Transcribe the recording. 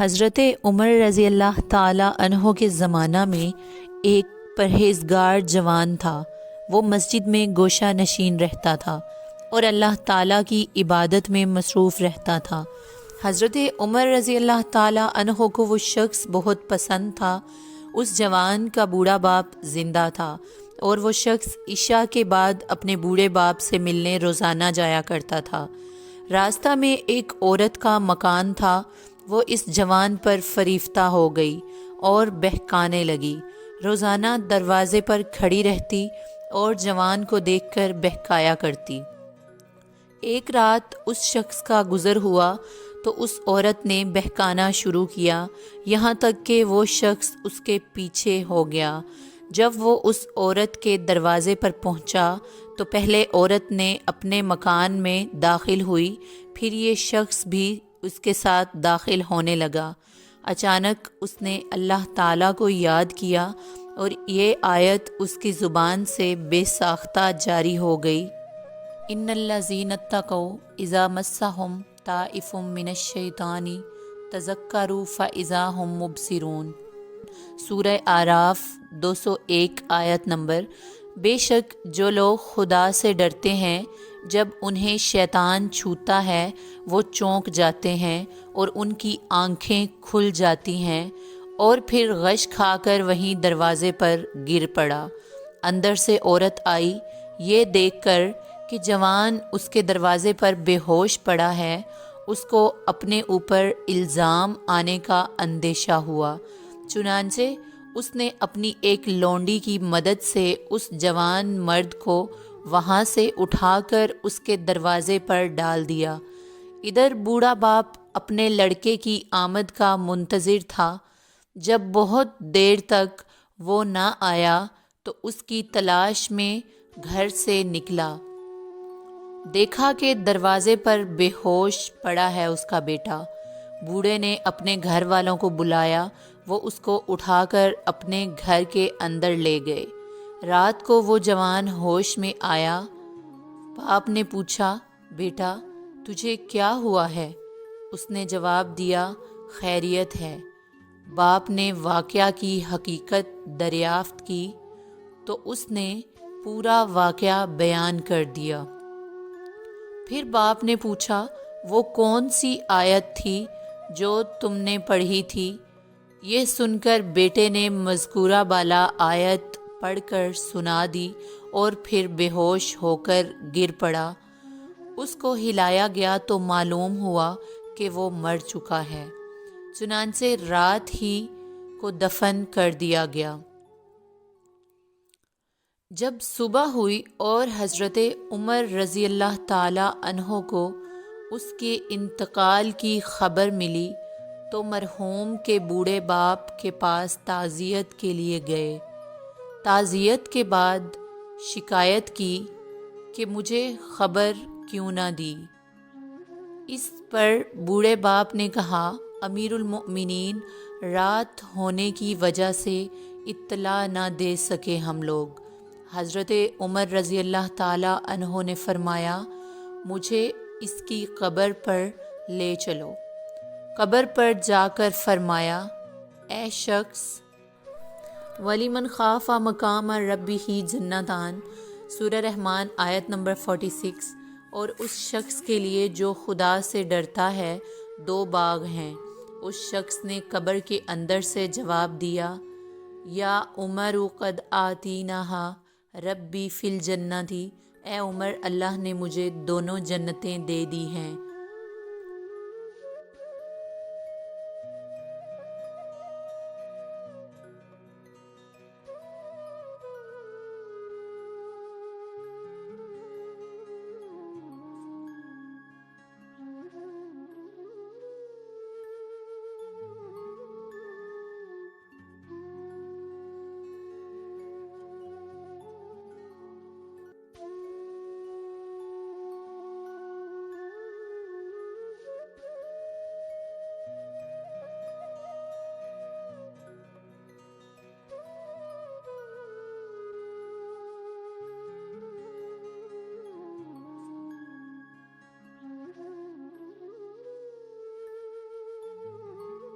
حضرت عمر رضی اللہ تعالیٰ عنہ کے زمانہ میں ایک پرہیزگار جوان تھا۔ وہ مسجد میں گوشہ نشین رہتا تھا اور اللہ تعالیٰ کی عبادت میں مصروف رہتا تھا۔ حضرت عمر رضی اللہ تعالیٰ عنہ کو وہ شخص بہت پسند تھا۔ اس جوان کا بوڑھا باپ زندہ تھا اور وہ شخص عشاء کے بعد اپنے بوڑھے باپ سے ملنے روزانہ جایا کرتا تھا۔ راستہ میں ایک عورت کا مکان تھا۔ وہ اس جوان پر فریفتہ ہو گئی اور بہکانے لگی۔ روزانہ دروازے پر کھڑی رہتی اور جوان کو دیکھ کر بہکایا کرتی۔ ایک رات اس شخص کا گزر ہوا تو اس عورت نے بہکانا شروع کیا، یہاں تک کہ وہ شخص اس کے پیچھے ہو گیا۔ جب وہ اس عورت کے دروازے پر پہنچا تو پہلے عورت نے اپنے مکان میں داخل ہوئی، پھر یہ شخص بھی اس کے ساتھ داخل ہونے لگا۔ اچانک اس نے اللہ تعالیٰ کو یاد کیا اور یہ آیت اس کی زبان سے بے ساختہ جاری ہو گئی۔ ان الذین اتقوا اذا مسہم طائف من الشیطان تذکروا فاذا هم مبصرون۔ سورہ اعراف 201 آیت نمبر۔ بے شک جو لوگ خدا سے ڈرتے ہیں جب انہیں شیطان چھوتا ہے وہ چونک جاتے ہیں اور ان کی آنکھیں کھل جاتی ہیں، اور پھر غش کھا کر وہیں دروازے پر گر پڑا۔ اندر سے عورت آئی، یہ دیکھ کر کہ جوان اس کے دروازے پر بے ہوش پڑا ہے، اس کو اپنے اوپر الزام آنے کا اندیشہ ہوا۔ چنانچہ اس نے اپنی ایک لونڈی کی مدد سے اس جوان مرد کو وہاں سے اٹھا کر اس کے دروازے پر ڈال دیا۔ ادھر بوڑھا باپ اپنے لڑکے کی آمد کا منتظر تھا۔ جب بہت دیر تک وہ نہ آیا تو اس کی تلاش میں گھر سے نکلا۔ دیکھا کہ دروازے پر بے ہوش پڑا ہے اس کا بیٹا۔ بوڑھے نے اپنے گھر والوں کو بلایا، وہ اس کو اٹھا کر اپنے گھر کے اندر لے گئے۔ رات کو وہ جوان ہوش میں آیا۔ باپ نے پوچھا، بیٹا تجھے کیا ہوا ہے؟ اس نے جواب دیا، خیریت ہے۔ باپ نے واقعہ کی حقیقت دریافت کی تو اس نے پورا واقعہ بیان کر دیا۔ پھر باپ نے پوچھا، وہ کون سی آیت تھی جو تم نے پڑھی تھی؟ یہ سن کر بیٹے نے مذکورہ بالا آیت پڑھ کر سنا دی اور پھر بے ہوش ہو کر گر پڑا۔ اس کو ہلایا گیا تو معلوم ہوا کہ وہ مر چکا ہے۔ چنانچہ رات ہی کو دفن کر دیا گیا۔ جب صبح ہوئی اور حضرت عمر رضی اللہ تعالیٰ عنہ کو اس کے انتقال کی خبر ملی تو مرحوم کے بوڑھے باپ کے پاس تعزیت کے لیے گئے۔ تعزیت کے بعد شکایت کی کہ مجھے خبر کیوں نہ دی؟ اس پر بوڑھے باپ نے کہا، امیر المؤمنین، رات ہونے کی وجہ سے اطلاع نہ دے سکے ہم لوگ۔ حضرت عمر رضی اللہ تعالیٰ عنہ نے فرمایا، مجھے اس کی قبر پر لے چلو۔ قبر پر جا کر فرمایا، اے شخص، وَلِمَنْ خَافَ مَقَامَ رَبِّهِ جَنَّتَانِ، سورہ رحمان آیت نمبر 46۔ اور اس شخص کے لیے جو خدا سے ڈرتا ہے 2 باغ ہیں۔ اس شخص نے قبر کے اندر سے جواب دیا، یا عمر قد آتیناہا ربی فی الجنتی، اے عمر اللہ نے مجھے دونوں جنتیں دے دی ہیں۔